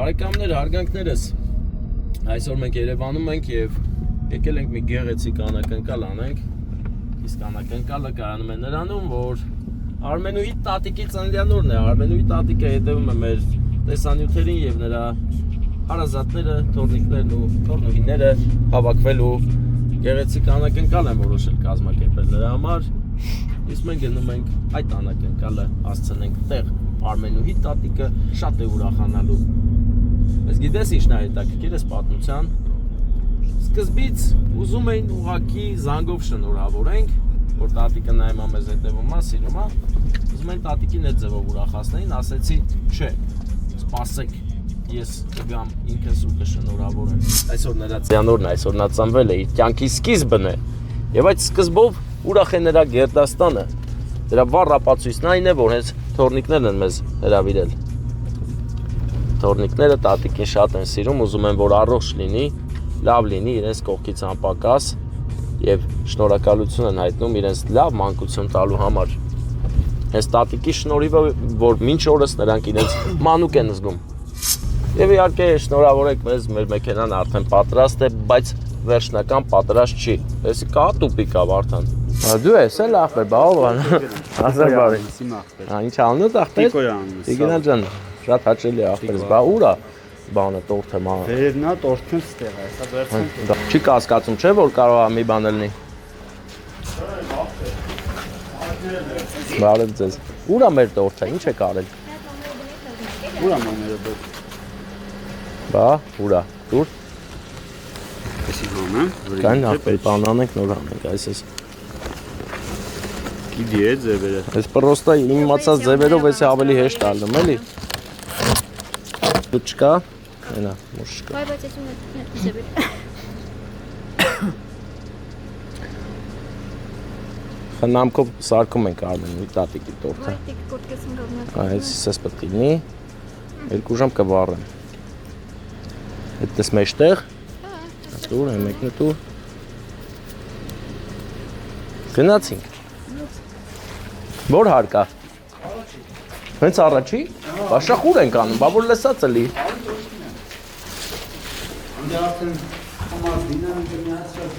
Բարեկամներ, հարգանքներս, այսօր մենք Երևանում ենք և եկել ենք մի գեղեցիկ անակնկալ անենք, իսկ անակնկալը կայանում է նրանում, որ Արմենուհի տատիկի ծննդյանօրն է, Արմենուհի տատիկը հետևում է մեր տեսանյութերին և նրա հարազատները, թոռնիկներն ու թոռնուհիները հավաքվելու գեղեցիկ անակնկալ են որոշել կազմակերպել նրա համար, իսկ մենք գնում ենք այդ անակնկալը հասցնենք տեղ, Արմենուհի տատիկը շատ է ուրախանալու։ Ես գիտես ինչն է հետաքրքիր էս պատմության, սկզբից ուզում էին ուղղակի զանգով շնորհավորենք, որ տատիկը նայում է մեզ հետևում է, սիրում է, ուզում են տատիկին այդ ձևով ուրախացնեին, ասեցի, չէ, սպասեք, ես կգամ ինքս ու կշնորհավորեմ։ Այսօր նրա ծննդյանօրն է, այսօր նա ծնվել է, իր կյանքի սկիզբն է, եւ այդ սկզբով ուրախ է նրա գերդաստանը։ Դրա վառ ապացույցն այն է, որ հենց թոռնիկներն են մեզ հրավիրել։ Թոռնիկները տատիկին շատ են սիրում, ուզում են, որ առողջ լինի, լավ լինի, իրենց կողքից անպակաս եւ շնորհակալություն են հայտնում իրենց լավ մանկություն տալու համար։ Հենց տատիկի շնորհիվ որ մինչ օրս նրանք իրենց մանուկ են զգում։ Եվ իհարկե շնորհավորեք մեզ, մեր մեքենան արդեն պատրաստ է, բայց վերջնական պատրաստ չի։ Էսի կա տուպիկ կա Վարդան։ Դու ես էլ ախպեր, բավական։ Ասար բարի։ Ինչ անունդ ախպեր։ Տիգնա ջան, շատ հաճելի ախպերս, բա ուր է բանը տորթը մա։ Վերևն է, տորթն ստեղ է, հեսա վերցնենք։ Չի կասկածում, չէ՞ որ կարող է մի բան լինի։ Բարև ձեզ։ Ուր է մեր տորթը, ինչ եք արել։ Ուր է մաները դուք։ Բա, ուր է, դուր։ Էսի համ եմ։ Կային ախպեր, բան անենք, նոր անենք, այսպես։ Գիտի է ձևերը։ Այս պրոստա իմացած ձևերով էսի ավելի հեշտ ալնում, էլի։ Դու չկա, այնա, մուշ չկա։ Բայ բայց ես ունեմ ձևերը։ Խնամքով սարքում ենք Արմենուհի տատիկի տորթը։ Այդիկ կոտկես ընկալնակ։ Այս սես պետք լինի, 2 ժամ կվառեմ։ Հետս մեջտեղ։ Տուր, մեկն է տուր։ Գնացինք։ Որ հարկա։ Հենց առաջի։ Բաշախուր ենք անում, բա որ լսած էլի։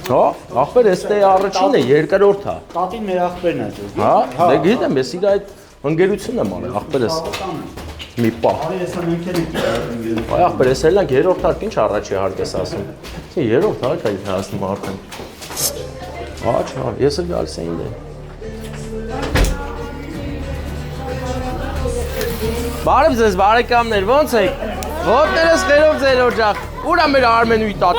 Հա, ախպեր, էստե առաջինն է, երկրորդ է։ Տատին մեր ախպերն է ձեզ։ Հա, դե գիտեմ, ես իր այդ ընկերությունն եմ արել, ախպերս։ Մի պահ։ Արի ես մենք ենք։ Այ ախպեր, ես էլ ենք երրորդ հարկ, ինչ առաջի հարկ ես ասում։ Չէ, երրորդ հարկ է հասնում արդեն։ Հա, ես էլ գալիս եմ դե։ Բարև ձեզ, բարեկամներ, ոնց եք։ Ոտներս խերով ձեր օջախ։ Ուր է մեր Արմենուհի տատ։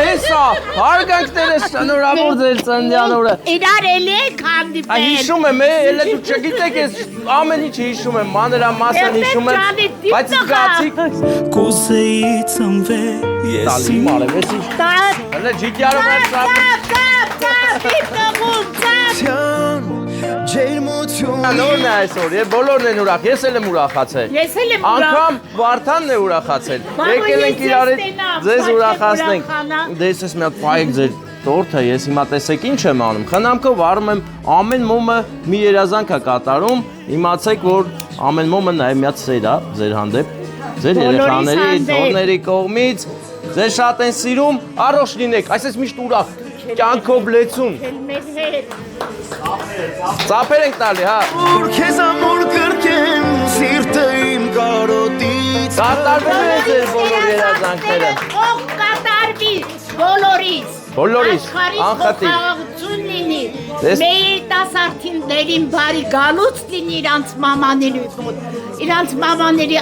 Հեսա, հարգանքներս շնորհավոր ձեր ծննդյանօրը։ Իրար էլի եք հանդիպել։ Այ հիշում եմ, էլի դու չգիտեք, ես ամեն ինչ հիշում եմ, մանրամասն հիշում եմ, բայց զգացիք։ Կուզեի ծնվել ես Տալի մարև, ես ինչ։ Հələ ջիգյարով էր Նորն է այսօր, բոլորն են ուրախ, ես էլ եմ ուրախացել։ Ես էլ եմ ուրախ։ Անգամ Վարդանն է ուրախացել։ Եկել ենք իրար հետ ձեզ ուրախացնենք։ Դες ես մի հատ ֆայեք ձեր տորթը, ես հիմա տեսեք ինչ եմ անում։ Խնամքով արում եմ ամեն մոմը մի երազանք է կատարում։ Իմացեք, որ ամեն մոմը նաև մի հատ սեր է ձեր հանդեպ, ձեր երեխաների, թոռների կողմից։ Ձեզ շատ են սիրում, առողջ լինեք, այսպես միշտ ուրախ, կյանքով լեցուն։ Մեր հետ։ Ծափեր ենք տալի, հա։ Որ քեզ ամոր կրկեմ սիրտը իմ կարոտից Կատարվելու է ձեր բոլոր երազանքները։ Ող կատարվի բոլորից։ Բոլորից, անխատի։ Աշխարհություն լինի։ Մեր երիտասարդիներին բարի գալուց լինի իրանց մամաների մոտ։ Իրանց մամաների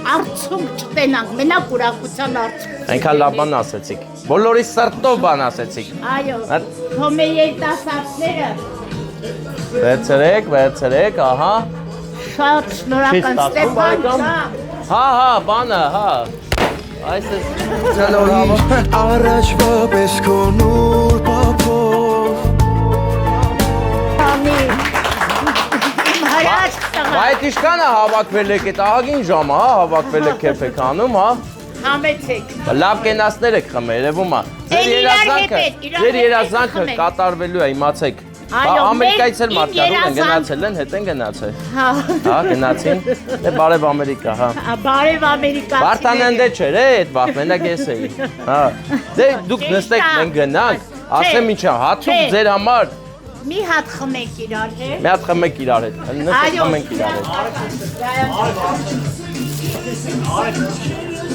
արցունք չտենանք, մենակ ուրախության արցունք։ Այնքան լավ բան ասեցիք։ Բոլորի սրտով բան ասեցիք։ Այո, թո մեր երիտասարդները Վերցրեք, ահա։ շատ շնորհակալ Ստեփան ջան։ Հա, բանը, հա։ Այսպես շնորհավոր։ Առաջվա պես քո նոր պապով Ամին։ Հարաճ տղա։ Այդ ինչքան է հավաքվել եք, այդ ահագին ժամ, հա, հավաքվել եք քեֆ եք անում, հա։ Համեցեք։ Լավ կենացներ եք խմել, երևում է։ Ձեր երազանքը կատարվելու է, իմացեք։ Ամերիկայից էլ մարդկան են գնացել են, հետ են գնացել։ Հա, գնացին։ Դե բարև Ամերիկա, հա։ Բարև Ամերիկա։ Վարդանեն դե չէր, այդ բախ, մենակ ես էի։ Հա։ Դե դուք նստեք, մենք գնանք, ասեմ ինչա, հացուկ ձեր համար։ Մի հատ խմեք իրար հետ։ Մի հատ խմեք իրար հետ, նստեք խմենք իրար հետ։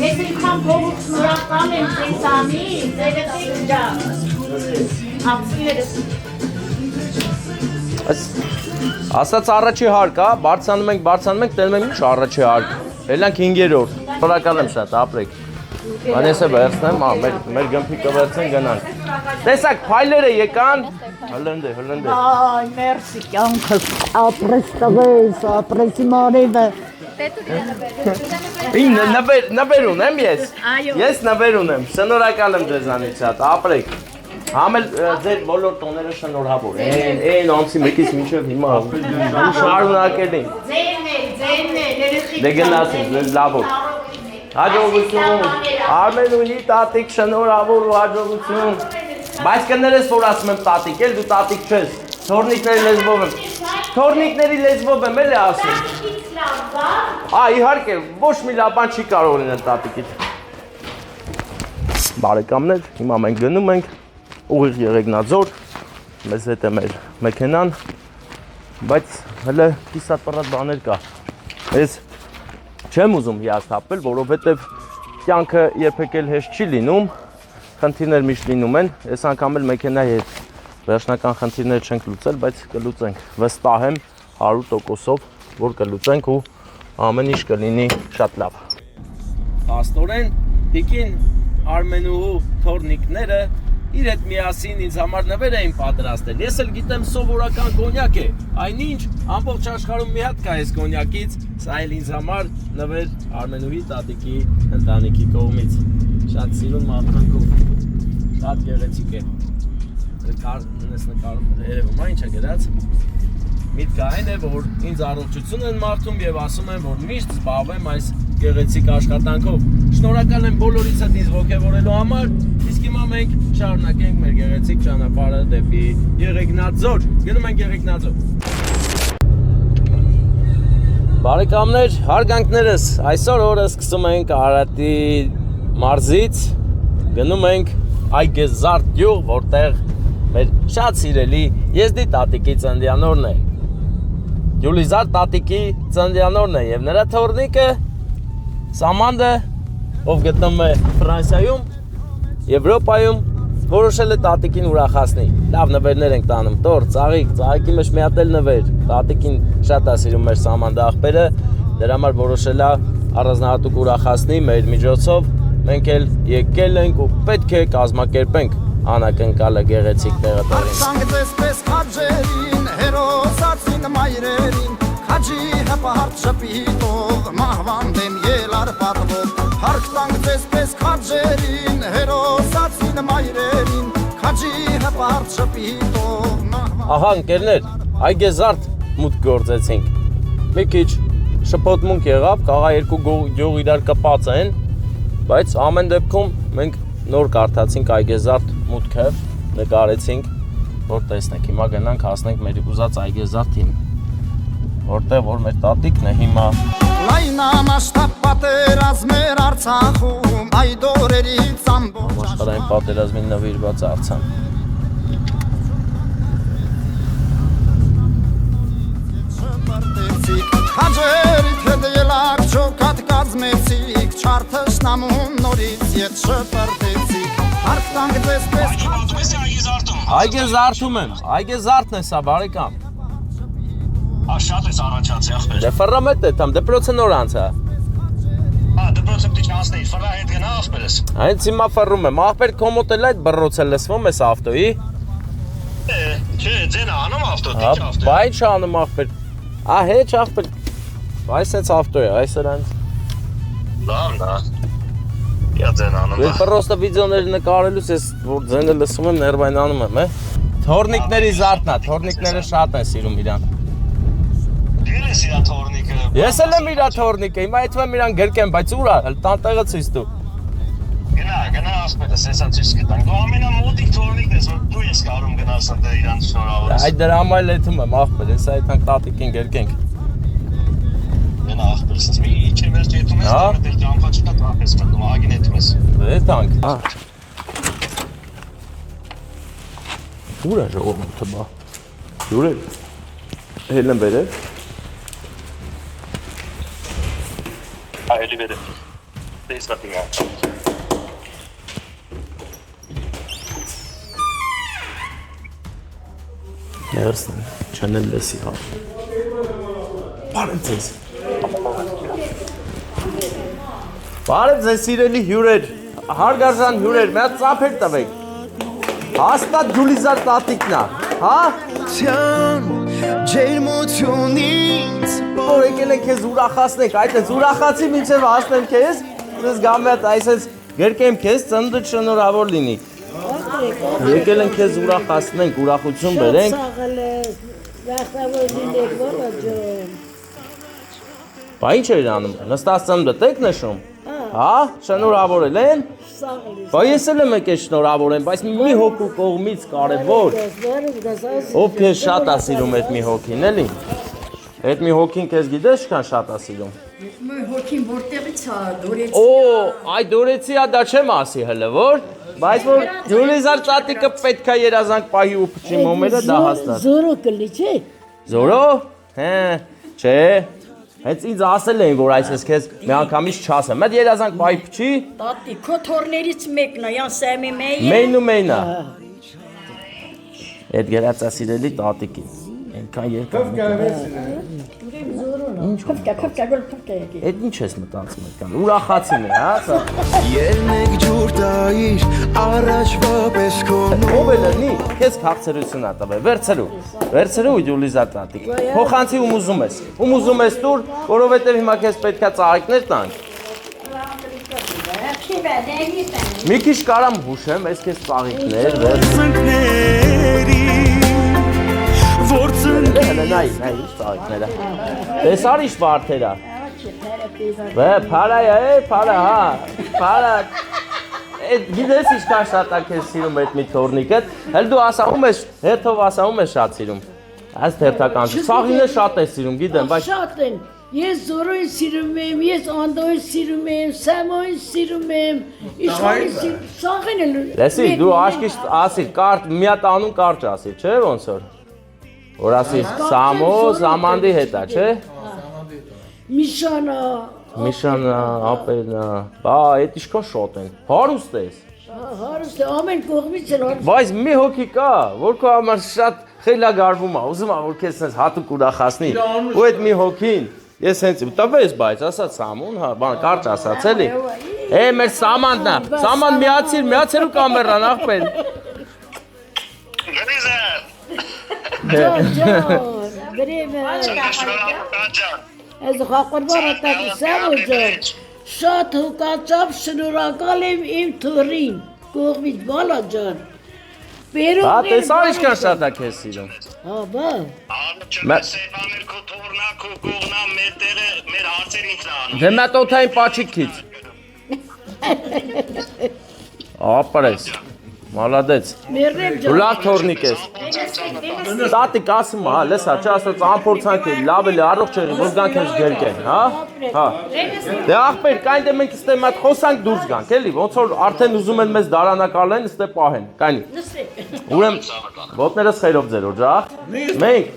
Ես ինքան բողոք շնորհակալ եմ ձեզանի, ձերդ ջա։ Աղջիկներս։ Ասած առաջի հարկ, հա, բարձանում ենք, տենում ենք ինչ առաջի հարկ։ Ելանք 5-րդ։ Շնորհակալ եմ շատ, ապրեք։ Անեսը վերցնեմ, մեր գմփիկը վերցնեն գնանք։ Տեսակ, փայլերը եկան։ Հլնդե։ Այ, մերսի կյանքս, ապրես տղես, ապրես իմ արևը։ Նվեր ունեմ ես։ Այո։ Ես նվեր ունեմ, շնորհակալ եմ ձեզանից շատ, ապրեք։ Համել ձեր բոլոր տոները շնորհավոր են, այն ամսի մեկից մինչև հիմա շարունակել են։ Ձերն է, երեխի։ Դե գնացին, լավ օր։ Հաջողություն, Արմենուհի տատիկ շնորհավոր ու հաջողություն։ Բայց կներես որ ասում եմ տատիկ, էլ դու տատիկ չես, թորնիկների լեզվով եմ։ Թորնիկների լեզվով եմ էլ է ասում։ Իհարկե, ոչ մի լավ բան չի կարող լինել տատիկից։ Բարեկամներ, հիմա մենք գնում ենք ուղիղ Եղեգնաձոր, մեզ հետ է մեր մեքենան, բայց հələ կիսատ-պռատ բաներ կա։ Ես չեմ ուզում հիասթափվել, որովհետև կյանքը երբեք էլ հեշտ չի լինում, խնդիրներ միշտ լինում են, այս անգամ էլ մեքենայի հետ վերջնական խնդիրներ չենք լուծել, բայց կլուծենք, վստահ եմ 100%-ով, որ կլուծենք ու ամեն ինչ կլինի շատ լավ։ Փաստորեն, տիկին Արմենուհու թորնիկները իր հետ միասին ինձ համար նվեր էին պատրաստել։ Ես էլ գիտեմ սովորական կոնյակ է, այնինչ ամբողջ աշխարհում մի հատ կա այս կոնյակից, սա էլ ինձ համար նվեր Արմենուհի տատիկի ընտանիքի կողմից։ Շատ սիրուն մարդկանքով, շատ գեղեցիկ է։ Նկարում երևում է, ինչ է գրած։ Միտքը այն է, որ ինձ առողջություն են մարդում եւ ասում են, որ միշտ զբաղվեմ այս գեղեցիկ աշխատանքով։ Շնորհակալ եմ բոլորից հետ ինձ ողջևորելու համար, իսկ հիմա մենք շարունակենք մեր գեղեցիկ ճանապարհը դեպի Եղեգնաձոր։ Գնում ենք Եղեգնաձոր։ Բարեկամներ, հարգանքներս, այսօր օրը սկսում ենք Արարատի մարզից, գնում ենք Այգեզարդ գյուղ, որտեղ մեր շատ սիրելի Եզդի տատիկի ծննդյանորն է։ Յուլիզար տատիկի ծննդյանորն է եւ նրա թորնիկը Սամանդը, ով գտնվում է Ֆրանսիայում, Եվրոպայում, որոշել է տատիկին ուրախացնի։ Լավ նվերներ ենք տանում, տոր, ծաղիկի մեջ մի հատ էլ նվեր։ Տատիկին շատ է սիրում մեր Սամանդը աղբերը, դրա համար որոշել է առանձնահատուկ ուրախացնի մեր միջոցով։ Մենք էլ եկել ենք ու պետք է կազմակերպենք անակնկալը գեղեցիկ տեղը։ Սանգծես քաջերին, հերոսացին մայրերին, քաջի հպարտ շպիտով, մահվան դեմ ելար պատվով։ Հարկ սանգծես քաջերին, հերոսացին մայրերին, քաջի հպարտ շպիտով, մահվան։ Ահա ընկերներ, Այգեզարդ մուտք գործեցինք։ Մի քիչ շփոթմունք եղավ, կաղա երկու գյուղ իրար կպած են, բայց ամեն դեպքում մենք նոր կարդացինք Այգեզարդ մուտքը, նկարեցինք, որ տեսնենք, հիմա գնանք հասնենք մեր ուզած Այգեզարդին, որտեղ որ մեր տատիկն է հիմա։ Լայնամասշտաբ պատերազմեր Արցախում, այդ օրերից ամբողջ Համաշխարհային պատերազմին նվիրված արձան։ Քաջերիդ հետ ելակ չոքատ կազմեցիք, չարթշնամուն նորից ետ շպրտեցիք, հարկ տանգծես պես Այգեզարդում եմ, Այգեզարդն է սա բարեկամ։ Շատ ես առաջացի ախպեր։ Դե ֆռամետ է там, դպրոցը նոր անցա։ Դպրոցը պիտի չանցնեի, ֆռա հետ գնա ախպերս։ Հենց հիմա ֆռում եմ, ախպեր քո մոտ էլ այդ բռոցը լսվում էս ավտոյի։ Չէ, ձենը անում ավտո, դիչ ավտո։ Բայ չանում ախպեր։ Հեչ ախպեր։ Այս էս ավտո է, այս էրանց։ Լավ, դա։ Յա ձեն անում։ Ես պրոստը վիդեոներ նկարելուց ես որ ձենը լսում եմ, ներվայն անում եմ, Թորնիկների զարդն է, թորնիկները շատ են սիրում իրան։ Դեր ես իրա թորնիկը։ Ես էլ եմ իրա թորնիկը, հիմա այդվեմ իրան գրկեմ, բայց ուր է, տանտեղը ցույց տու։ Գնա ասպետս, հեսա ցույց կտանք։ Դու ամենամոտիկ թորնիկն ես, որ դու ես կարում գնաս ընդ իրան շնորհավորես։ Այդ դրա համար լեթում եմ ախպեր, հեսա այդքան տատիկին գերկենք։ Գնա ախպերս, մի իջի մեր ջետում ես, դեռ ճամփա չկա, տրապես կտում, ագին եթում ես։ Դե տանք։ Ուր է ժողովուրդը բա։ Յուրեր։ Հելն բերել։ Այլի բերել։ There's nothing else. Ներսն, չանել լեսի հա։ Բարև ձեզ։ Բարև ձեզ սիրելի հյուրեր, հարգարժան հյուրեր, մի հատ ծափեր տվեք։ Հաստատ Ջուլիզար տատիկն է, հա։ ջերմությունից Որ եկել ենք քեզ ուրախացնենք, այդպես ուրախացի մինչև հասնեմ քեզ, ես գամ մի հատ այսպես գրկեմ քեզ, ծննդդ շնորհավոր լինի։ Եկել ենք քեզ ուրախացնենք, ուրախություն բերենք։ Բա ինչ էր անում, նստած ծննդդ եք նշում, հա, շնորհավորել են։ Բա ես էլ եմ եկել շնորհավորեմ, բայց մի հոգու կողմից կարևոր։ Ով քեզ շատ է սիրում այդ մի հոգին, էլի։ Այդ մի հոգին քեզ գիտես ինչքան շատ է սիրում։ Մի հոգին որտեղից է դորեցի։ Օ, այ դորեցի է, դա չեմ ասի հələ, որ, բայց որ Ջուլիզար տատիկը պետք է երազանք պահի ու փչի մոմերը, դա հաստատ։ Զորո կլի, չէ։ Զորո։ Հե, չէ։ Հենց ինձ ասել էին, որ այսպես քեզ մի անգամից չասեմ։ Մեծ երազանք պահի փչի։ Տատի, քո թորներից մեկն է, յան Սեմի մեյը։ Մեյն ու մեյնա։ Այդ գերածասիրելի տատիկին։ Այնքան երկար։ Այդ ինչ ես մտածում եկան, ուրախացին է, հա, սա։ Ելնեք ջուր տայիր առաջվա պես քոնու Ով է լնի, քեզ քաղցրություն ա տվել, վերցրու Ջուլիզար տատիկ, փոխանցի ում ուզում ես տուր, որովհետև հիմա քեզ պետքա ծաղիկներ տանք։ Մի քիչ կարամ հուշեմ, ես քեզ ծաղիկներ, Հələ նայ, ինչ ծաղիկները։ Տեսար ինչ վարդերա։ Վե, պարա է, պարա, հա, պարա։ Գիտես ինչքան շատ է քեզ սիրում այդ մի թորնիկը, հել դու ասաում ես, հերթով ասաում ես շատ սիրում։ Այս թերթական, սաղինը շատ է սիրում, գիտեմ, բայց… Շատ են, ես Զորոյին սիրում եմ, ես Անդոյին սիրում եմ, Սեմոյին սիրում եմ, Իշխանին սիրում, սաղին էլ… Լեսի, դու աշկիշ ասիր, մի հատ անուն կարճ ասիր, չէ ոնց որ։ Որ ասիր Սամո, Սամանդի հետ է, չէ։ Միշանա, ապենա, բա, այդ ինչքան շոտ են, հարուստ ես։ հարուստ է, ամեն կողմից են հարուստ։ Բայց մի հոգի կա, որ քո համար շատ խելագարվում է, ուզում է որ քեզ sense հատուկ ուրախացնի։ Ու այդ մի հոգին, ես հենց տվես, բայց ասած Սամոն, հա, բան կարճ ասած էլի։ Մեր Սամանդն է, Սաման միացիր ու կամերան ախպեր։ Ջան, բրիմ է։ Ես խաղորբար ատակի Սեմո ջան, շատ հուկացավ շնորհակալ եմ իմ թորին, կողմից բալա ջան։ Հա, տեսար ինչքան շատ է քեզ սիրում։ Հա, բա։ Սեփաներ քո թորնա, քո կողնա, մեր տեղը, մեր հարցեր ինքն է անում։ Դե մատ օթային պաչիկից։ Ապրես։ Մալադեց։ Մերնեմ Դու լավ թորնիկ ես։ Տատիկ ասում է, հա, լեսա, չասած ամփորձանք էլի, լավ էլի առողջ եղի, որ գանք ես գերկեն, հա։ Հա։ Դե ախպեր, կային դե մենք ստե մատ խոսանք դուրս գանք, էլի, ոնց որ արդեն ուզում են մեզ դարանակալեն, ստե պահեն, կայնի։ Ուրեմն ոտներս խերով ձեր օջախ։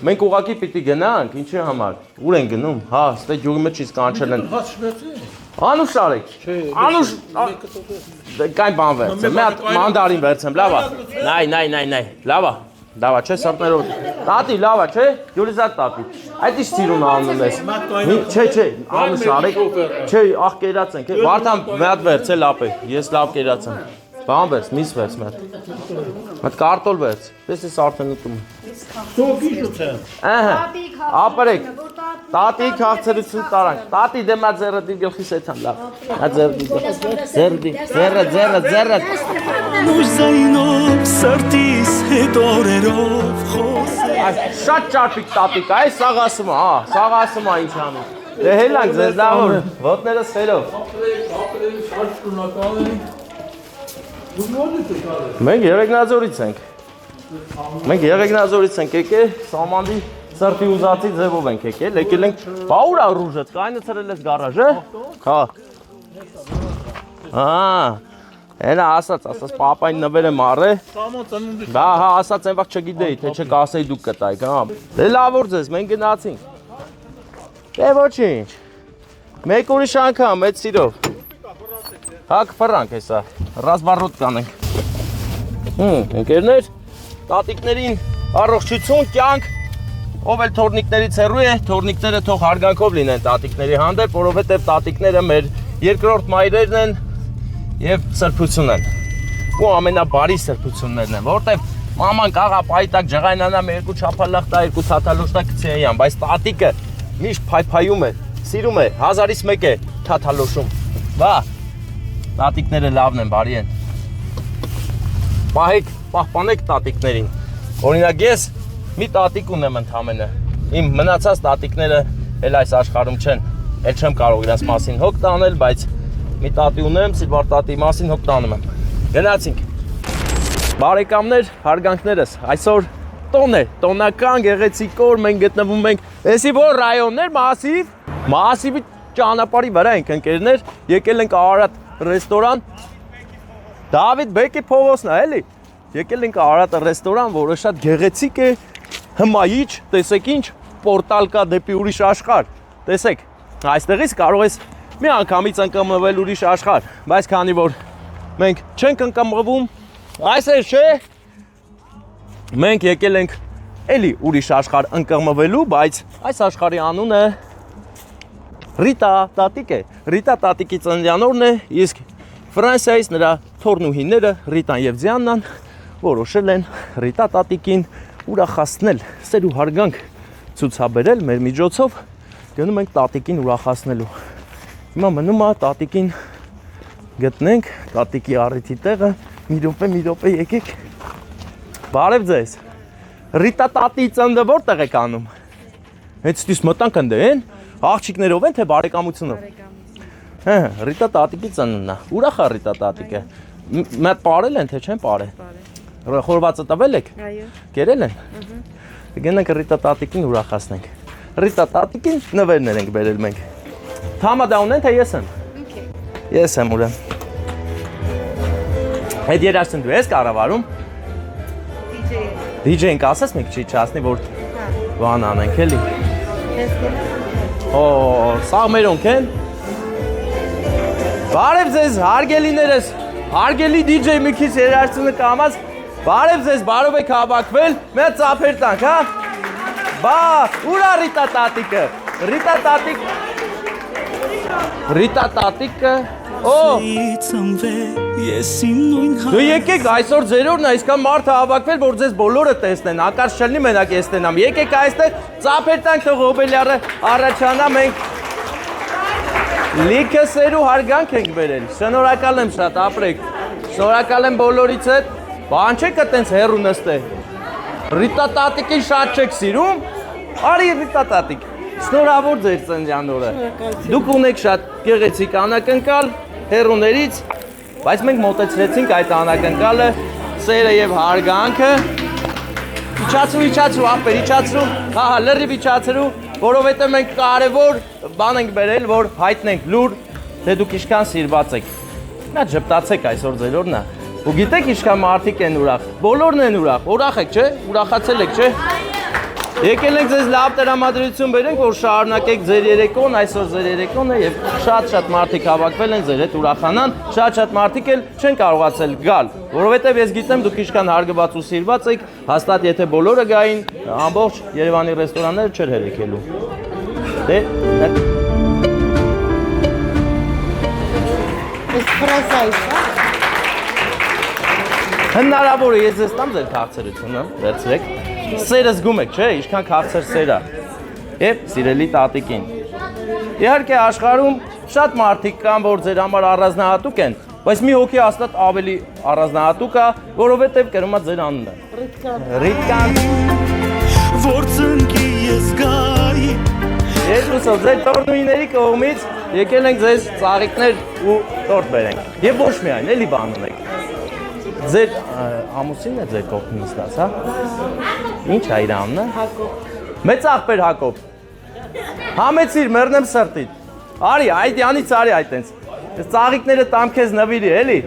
Մենք ուղակի պիտի գնանք, ինչի համար։ Ուր են գնում, հա, ստե ջուրի մեջ իսկ կանչել են։ Անուշ արեք։ Անուշ կայն բան վերցեմ, մի հատ մանդարին վերցեմ, լավա։ Նայ, լավա, չէ, սրտներով։ Տատի, լավա, չէ, Ջուլիզար տատի։ Այդ ինչ սիրուն անում ես։ Չէ, անուշ արեք, չէ, աղ կերած ենք, Վարդան մի հատ վերց, լապ է, ես լավ կերած եմ։ Բան վերց, միս վերց մի հատ կարտոլ վերց, պես ես արդեն ուտում։ Ապրեք, տատի քաղցրություն տարանք, տատի դե մա ձերը դի գլխիս էթան լավ, մա ձերը, Նույզայնով սրտիս հետ օրերով խոսել շատ ճարպիկ տատիկ, այ սաղ ասում է ինչ անում, դե հելանք ձեզ լավ որ, ոտներս խերով Մենք Երեգնաձորից ենք։ Մենք Երեգնաձորից ենք եկել, Սամանդի սրտի ուզածի ձևով ենք եկել, եկել ենք, բա ուր ա ռուժը, կայնը ծրել ես գարաժը, հա։ Հենա ասաց պապային նվեր եմ առե, դա հա ասաց են վաղ չգիտեի, թե չեք ասեի դուք կտայք, հա։ Դե լավ որ ձեզ, մենք գնացինք, դե ոչինչ, մեկ ուրիշ անգամ, մեծ սիրով, հա կվրանք հեսա, ռազմարոտ կանենք, ընկերներ, տատիկներին առողջություն, կյանք, ով էլ թորնիկներից հեռու է, թորնիկները թող հարգանքով լինեն տատիկների հանդեպ, որովհետև տատիկները մեր երկրորդ մայրերն են և սրբություն են, ու ամենաբարի սրբություններն են, որովհետև մաման կաղա պայտակ ջղայնանամ երկու չապալախ տա, երկու թաթալոշտա կցեյան, բայց տատիկը միշտ փայփայում է, սիրում է, հազարից մեկ է թաթալոշում, բա, տատիկները լավն են, բարի են, պահեք, պահպանեք տատիկներին, օրինակ ես մի տատիկ ունեմ ընդամենը, իմ մնացած տատիկները էլ այս աշխարհում չեն, էլ չեմ կարող իրաց մասին հոգ տանել, բայց մի տատի ունեմ, Սիլվար տատի մասին հոգ տանում եմ, գնացինք, բարեկամներ, հարգանքներս, այսօր տոն է, տոնական գեղեցիկ օր, մենք գտնվում ենք, էսի որ ռայոններ, Մասիվի ճանապարհի վրա ենք ընկերներ, եկել ենք Արարատ ռեստորան, Դավիթ Բեկի փողոցն է, էլի, եկել ենք Արարատ ռեստորան, որը շատ գեղեցիկ է, հմայիչ, տեսեք ինչ, պորտալ կա դեպի ուրիշ աշխարհ, տեսեք, այստեղից կարող ես մի անգամից ընկմվել ուրիշ աշխարհ, բայց քանի որ մենք չենք ընկմվում, այսպես չէ, մենք եկել ենք էլի ուրիշ աշխարհ ընկմվելու, բայց այս աշխարհի անունը Ռիտա տատիկ է, Ռիտա տատիկի ծննդյան օրն է, իսկ Ֆրանսիայից նրա թորնուհիները Ռիտան եւ Ձիաննան որոշել են Ռիտա տատիկին ուրախացնել, սեր ու հարգանք ցուցաբերել մեր միջոցով, գնում ենք տատիկին ուրախացնելու։ Հիմա մնում է տատիկին գտնենք, տատիկի առիթի տեղը, մի րոպե եկեք։ Բարև ձեզ։ Ռիտա տատի ծննդը որտեղ եք անում։ Հենց ստիս մտանք ընդեն, աղջիկներով են թե բարեկամությունով։ Ռիտա տատիկի ծնունդն է։ Ուրախ է Ռիտա տատիկը։ Մատ ապարել են թե չեն ապարել։ Խորվածը տվել եք։ Այո։ Կերել են։ Գնանք Ռիտա տատիկին ուրախացնենք։ Ռիտա տատիկին նվերներ ենք բերել մենք։ Թամա դա ունեն թե ես եմ։ Ես եմ ուրեմն։ Այդ երաշտն դու ես կառավարում։ DJ-ն կասես մեկ չի չասնի որ բան անենք էլի։ Օ, սա մերոնք են։ Բարև ձեզ, հարգելիներս, հարգելի DJ մի քիչ երաշտությունը կամած, բարև ձեզ, բարով եք հավաքվել, մեր ծափեր տանք, հա։ Բա, ուր է Ռիտա տատիկը։ Ռիտա տատիկը, օ։ Դու եկեք այսօր ձեր օրն է, այսքան մարդ հավաքվել, որ ձեզ բոլորը տեսնեն, ակարծ չլինի մենակ ես տենամ, եկեք այստեղ, ծափեր տանք, թող հոբելյարը առաջանա, մենք լիքը սեր ու հարգանք ենք բերել, շնորհակալ եմ շատ, ապրեք, շնորհակալ եմ բոլորից հետ, բան չեք տենց հեռու նստել, Ռիտա տատիկին շատ չեք սիրում, արի Ռիտա տատիկ, շնորհավոր ձեր ծննդյան օրը, դուք ունեք շատ գեղեցիկ անակնկալ հեռուներից, բայց մենք մոտեցրեցինք այդ անակնկալը, սերը և հարգանքը, իջացրու, ապեր, իջացրու, հա, լրիվ իջացրու, որովհետև մենք կարևոր բան ենք բերել, որ հայտնենք լուր, թե դուք ինչքան սիրված եք։ Նա ջպտացեք այսօր ձեր օրն է։ Ու գիտեք ինչքան մարդիկ են ուրախ։ Բոլորն են ուրախ եք, չէ՞։ Ուրախացել եք, չէ՞։ Եկել ենք ձեզ լավ տրամադրություն բերենք, որ շարունակեք ձեր երեկոն, այսօր ձեր երեկոն է եւ շատ մարդիկ հավաքվել են ձեր հետ ուրախանան, շատ մարդիկ էլ չեն կարողացել գալ, որովհետեւ ես գիտեմ դուք ինչքան հարգված ու սիրված եք, հաստատ եթե բոլորը գային, ամբողջ Երևանի ռեստորանները չէր հերեկելու։ Դե հնարավոր է ես ձեզ տամ ձեր քաղցրությունը, վերցրեք։ Սերը զգում եք, չէ, ինչքան քաղցր սեր է։ Եվ սիրելի տատիկին։ Իհարկե աշխարհում շատ մարդիկ կան, որ ձեր համար առանձնահատուկ են, բայց մի հոգի հաստատ ավելի առանձնահատուկ է, որովհետև կրում է ձեր անունը։ Ռիտկան։ Որ ծնկի ես գայի։ Երկուսով ձեր տորնուիների կողմից եկել ենք ձեզ ծաղիկներ ու տորտ բերենք։ Եվ ոչ միայն, էլի բան ունեք։ ձեր ամուսինն է ձեր կողքին նստած, հա։ Ինչ է իր անունը։ Հակոբ։ Մեծ աղբեր Հակոբ։ Համեցիր, մեռնեմ սրտիդ։ Արի, այդ յանից արի այդ տենց։ Այս ծաղիկները տամ քեզ նվիրի, էլի։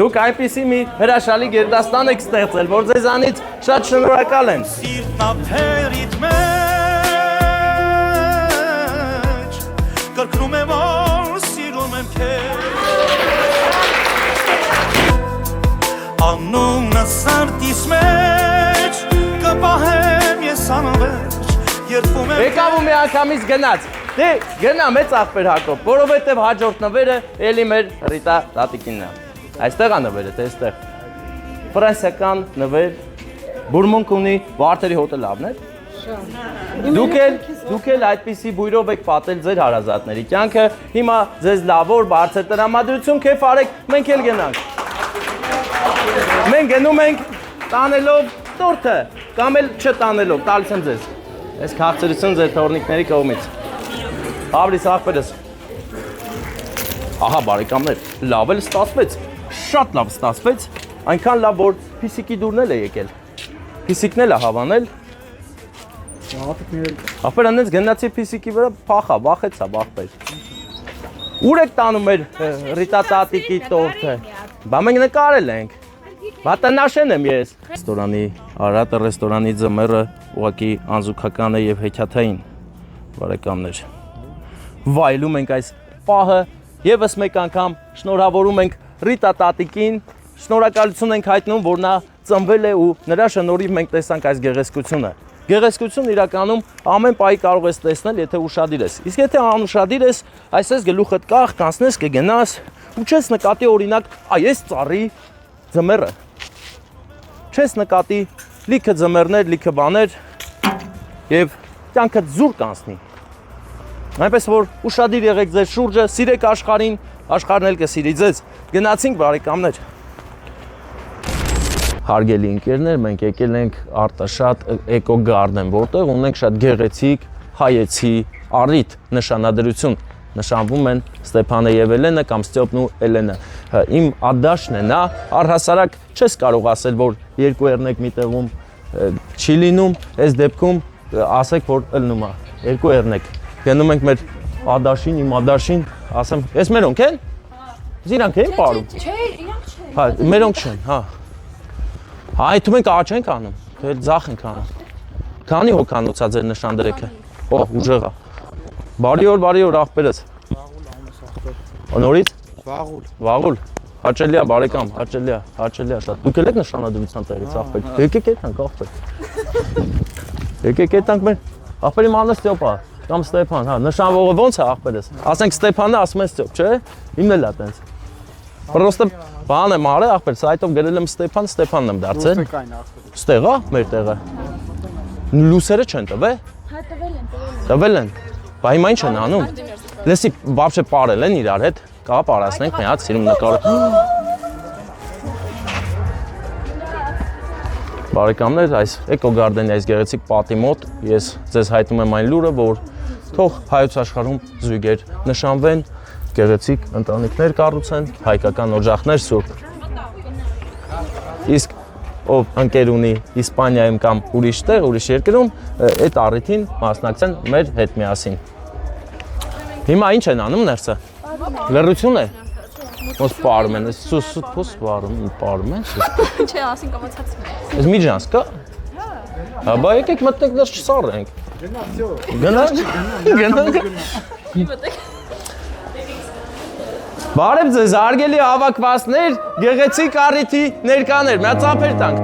Դուք այնպիսի մի հրաշալի գերդաստան եք ստեղծել, որ ձեզանից շատ շնորհակալ եմ։ Սիրտնափերիդ մեջ կրկնում եմ որ սիրում եմ քեզ Անունը սրտիս մեջ կպահեմ ես անվերջ երդվում եմ Եկավ ու մի անգամից գնաց։ Դե գնա մեծ աղբեր Հակոբ, որովհետև հաջորդ նվերը էլի մեր Ռիտա տատիկինն է։ Այստեղ է նվերը, թե այստեղ։ Ֆրանսիական նվեր, բուրմունք ունի, Վարդերի հոթելավն է։ Դուք էլ այդպիսի բույրով եք պատել ձեր հարազատների կյանքը, հիմա ձեզ լավոր, բարձր տրամադրություն քեֆ արեք, մենք էլ գնանք։ Մենք գնում ենք տանելով տորթը, կամ էլ չտանելով, տալիս եմ ձեզ։ Այս քաղցրություն ձեր թորնիկների կողմից։ Հավրիս աղբերս։ Ահա բարեկամներ, լավ էլ ստացվեց, շատ լավ ստացվեց, այնքան լավ, որ փիսիկի դուրն էլ է եկել։ Փիսիկն էլ է հավանել։ Աղբեր անենց գնացի փիսիկի վրա փախա, վախեցա, աղբեր։ Ուր եք տանում մեր Ռիտա տատիկի տորթը։ Բա մենք նկարել ենք։ Բատնաշեն եմ ես։ Ռեստորանի Արատը ռեստորանի ձմեռը ուղղակի անզուգական է եւ հեքիաթային բարեկամներ։ Վայելում ենք այս պահը, եւս մեկ անգամ շնորհավորում ենք Ռիտա տատիկին, շնորհակալություն ենք հայտնում, որ նա ծնվել է ու նրա շնորհիվ մենք տեսանք այս գեղեցկությունը։ Գեղեցկություն իրականում ամեն պահի կարող ես տեսնել, եթե ուշադիր ես։ Իսկ եթե անուշադիր ես, այսպես գլուխդ կախ, կանցնես, կգնաս ու չես նկատի օրինակ, այս ծառի ձմեռը։ Չես նկատի լիքը ձմեռներ, լիքը բաներ եւ կյանքդ զուր կանցնի։ Այնպես որ ուշադիր եղեք ձեր շուրջը, սիրեք աշխարհին, աշխարհն էլ կսիրի ձեզ։ Գնացինք բարեկամներ։ Հարգելի ընկերներ, մենք եկել ենք Արտաշատ Էկո Գարդեն, որտեղ ունենք շատ գեղեցիկ հայեցի առիթ նշանադրություն։ Նշանվում են Ստեփանը եւ Էլենը կամ Ստյոպն ու Էլենը։ Իմ ադաշն է նա, առհասարակ չես կարող ասել, որ երկու երնեք մի տեղում չի լինում, այս դեպքում ասեք, որ ըլնում է, երկու երնեք։ Գնում ենք մեր ադաշին, իմ ադաշին, ասեմ, ես մերոնք են։ Իրանք են պարում։ Չէ, իրանք չեն։ Հա, մերոնք չեն, հա։ Հա, այդու մենք աճ ենք անում, դե ձախ ենք անում։ Քանի հոգանոցա ձեր նշանդրեքը։ Օ, ուժեղ է։ Բարի օր աղբերս։ Նորից։ Վաղուլ։ Հաճելի է բարեկամ, հաճելի է շատ։ Դուք եք նշանադրության տեղից աղբեր։ Եկեք ետնանք աղբեր։ Եկեք ետնանք մեր աղբերի մանը Ստյոպա կամ Ստեփան, հա, նշանվողը ո՞նց է աղբերս։ Ասենք Ստեփանը ասում են Ստյոպ, չէ՞։ Իմն էլ է տենց։ Պրոստը բան եմ արել աղբեր, սայթով գրել եմ Ստեփանն եմ դարձել։ Ստեղ է մեր տեղը։ Լուսերը չեն տվել։ Հա, տվել են։ Բա հիմա ինչ են անում։ Լեսի բաբշե պարել են իրար հետ, կա պարասնենք, մի հատ սիրում նկարը։ Բարեկամներ, այս Էկո Գարդենի այս գեղեցիկ պատի մոտ ես ձեզ հայտնում եմ այն լուրը, որ թող հայոց աշխարհում զույգեր նշանվեն, գեղեցիկ ընտանիքներ կառուցեն, հայկական օջախներ սուրբ։ Իսկ ով ընկեր ունի Իսպանիայում կամ ուրիշ տեղ, ուրիշ երկրում, այդ առիթին մասնակցեն մեր հետ միասին։ Հիմա ինչ են անում ներսը։ Լռություն է։ Ոնց պարում են, սուս պարում են։ Չէ, ասին կամացած։ Այս միջանց կա։ Հա, բա եկեք մտնենք դեռ չսառենք։ Գնանք։ Բարև ձեզ, հարգելի հավաքվածներ, գեղեցիկ առիթի ներկաներ, մի հատ ծափեր տանք։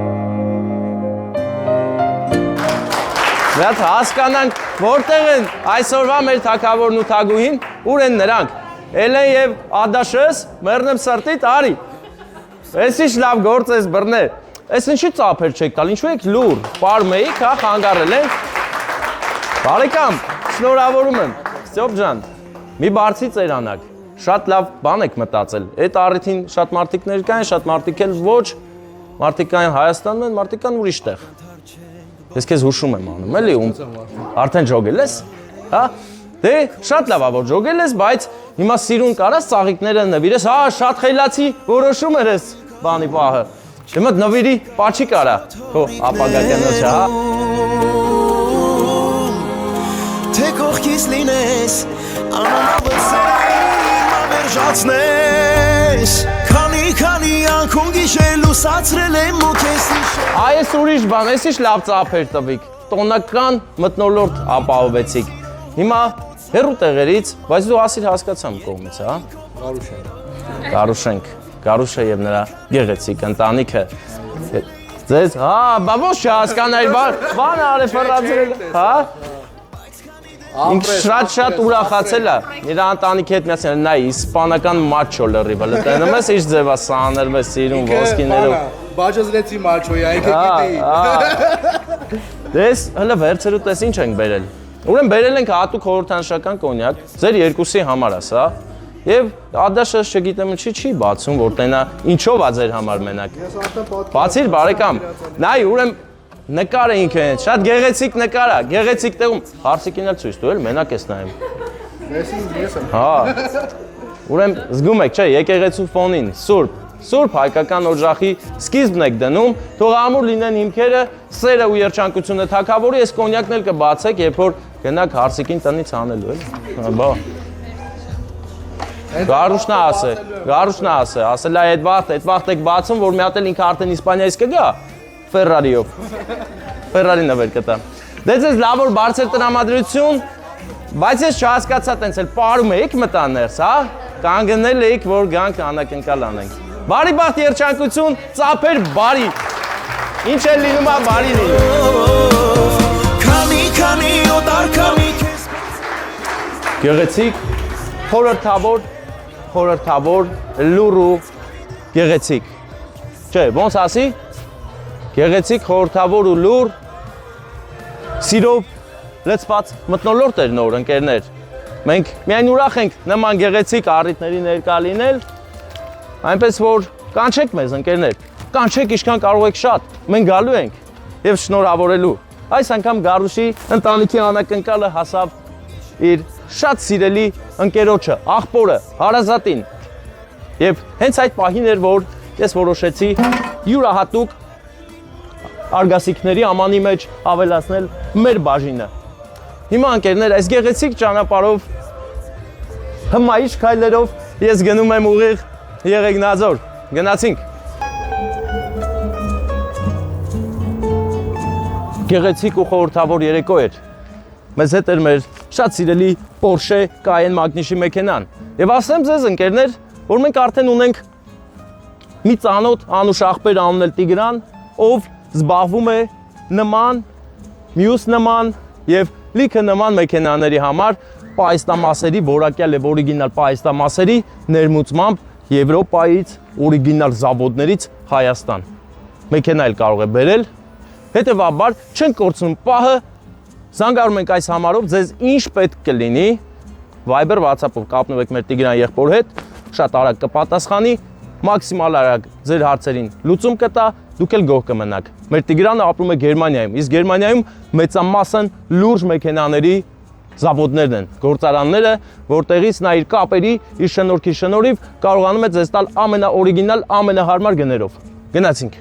Մի հատ հասկանանք, որտեղ են այսօրվա մեր թագավորն ու թագուհին, ուր են նրանք։ Էլեն եւ Ադաշս, մեռնեմ սրտիդ, արի։ Էս ինչ լավ գործ ես բռնե։ Էս ինչի ծափեր չեք տալ, ինչու եք լուր, պարում էիք, հա, խանգարել ենք։ Բարեկամ, շնորհավորում եմ, Ստյոպ ջան, մի բարձի ծերանակ։ Շատ լավ բան եք մտածել։ Այդ առիթին շատ մարդիկ ներկա են, շատ մարդիկ էլ ոչ։ Մարդիկ կային Հայաստանում են, մարդիկ կան ուրիշ տեղ։ Ես քեզ հուշում եմ անում, էլի, արդեն ջոգել ես, հա։ Դե շատ լավ է որ ջոգել ես, բայց հիմա սիրուն կարաս ծաղիկները նվիրես, հա, շատ խելացի որոշում ես։ բանի պահը։ Հիմա նվիրի պաչի կարա։ Հո, ապագա կնոջը, հա։ Թե կողքից լինես, անանավը սերային մամերջացնես, քանի անկում գիշեր լուսացրել եմ ու քեզ հիշել։ Այս ուրիշ բան, ես ինչ լավ ծափեր տվիք, տոնական մթնոլորտ ապահովեցիք։ Հիմա հեռու տեղերից, բայց դու ասիր հասկացամ կողմից, հա։ Գարուշը եւ նրա գեղեցիկ ընտանիքը։ Ձեզ, հա, բա ոչ չհասկանայր, բան արի ֆռացրել, հա։ Ինքը շատ ուրախացել է, իր ընտանիքի հետ միասին, նայ, իսպանական մաչո լրիվը, լտենում ես ինչ ձև է սաներվես սիրում ոսկիներով։ Բաժազրեցի մաչոյի, այնքը գիտեի։ Դես, հլը վերցերու տես ինչ ենք բերել։ Ուրեմն բերել ենք հատուկ խորհրդանշական կոնյակ, ձեր երկուսի համար է սա, եւ Ադաշը չգիտեմ չի բացում, որ տենա ինչով է ձեր համար մենակ։ Բացիր բարեկամ, նայ, ուրեմն նկար էինք են, շատ գեղեցիկ նկար է, գեղեցիկ տեղում, հարսիկին էլ ցույց տու էլ մենակ ես նայում։ Հա, ուրեմն զգում եք, չէ, եկեղեցու ֆոնին, Սուրբ հայկական օջախի սկիզբն եք դնում, թող ամուր լինեն հիմքերը, սերը ու երջանկությունը թագավորի, այս կոնյակն էլ կբացեք, երբ որ գնաք հարսիկին տնից անելու, էլի։ Բա։ Գարուշնա ասե, ասել է այդ վաղտ եք բացում, որ մի հատ էլ ինքը արդեն Իսպանիայից կգա, Ֆերրարիով, Ֆերրարի նվեր կտա։ Դե ձեզ լավ որ բարձր տրամադրություն, բայց ես չհասկացա տենց էլ պարում էիք մտան ներս, հա, կանգնել էիք, որ գանք անակնկալ անենք։ Բարի բախտ երջանկություն, ծափեր բարի, ինչ էլ լինում է բարի լինում։ Քանի օտար քամի քեզ Գեղեցիկ, խորհրդավոր, լուրու, գեղեցիկ։ Չէ, ոնց ասի։ Գեղեցիկ, խորհրդավոր ու լուր, սիրով լցված մթնոլորտ էր նոր ընկերներ։ Մենք միայն ուրախ ենք նման գեղեցիկ առիթների ներկա լինել, այնպես որ կանչեք մեզ ընկերներ, կանչեք ինչքան կարող եք շատ, մենք գալու ենք եւ շնորհավորելու։ Այս անգամ Գարուշի ընտանիքի անակնկալը հասավ իր շատ սիրելի ընկերոջը, աղբորը, հարազատին։ Եվ հենց այդ պահին էր, որ ես որոշեցի յուրահատուկ արգասիքների ամանի մեջ ավելացնել մեր բաժինը։ Հիմա ընկերներ, այս գեղեցիկ ճանապարհով հմայիչ քայլերով ես գնում եմ ուղիղ Եղեգնաձոր։ Գնացինք։ Գեղեցիկ ու խորհրդավոր երեկո էր։ Մեզ հետ էր մեր շատ սիրելի Porsche Cayenne Magnus-ի մեքենան։ Եվ ասեմ ձեզ ընկերներ, որ մենք արդեն ունենք մի ծանոթ անուշ աղբեր անուննել Տիգրան, ով զբաղվում է նման, մյուս նման եւ լիքը նման մեքենաների համար պայստամասերի, որակյալ եւ օրիգինալ պայստամասերի ներմուծմամբ Եվրոպայից, օրիգինալ զավոդներից Հայաստան։ Մեքենա էլ կարող է բերել, հետևաբար չենք կորցնում պահը, զանգարում ենք այս համարով, ձեզ ինչ պետք կլինի, Viber, WhatsApp-ով կապնվեք մեր Տիգրան եղբոր հետ, շատ արագ կպատասխանի, մաքսիմալ արագ ձեր հարցերին լուծում կտա, դուք էլ գոհ կմնաք։ Մեր Տիգրանը ապրում է Գերմանիայում, իսկ Գերմանիայում մեծամասն լուրջ մեքենաների զավոդներն են, գործարանները, որտեղից նա իր կապերի, իր շնորհքի շնորհիվ կարողանում է ձեզ տալ ամենաօրիգինալ, ամենահարմար գներով։ Գնացինք։